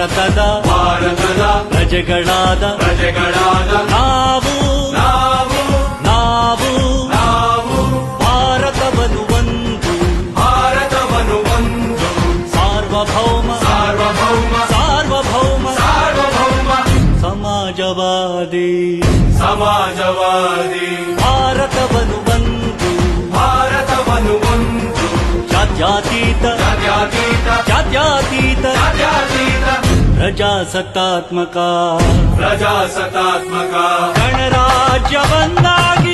ಭಾರತದ ಪ್ರಜೆಗಳಾದ ನಾವು ಭಾರತವನ್ನು ಒಂದು ಸಾರ್ವಭೌಮ ಸಮಾಜವಾದಿ ಭಾರತವನ್ನು ಒಂದು ಜಾತ್ಯತೀತ ಪ್ರಜಾಸತ್ತಾತ್ಮಕ ಗಣರಾಜ್ಯವನ್ನಾಗಿ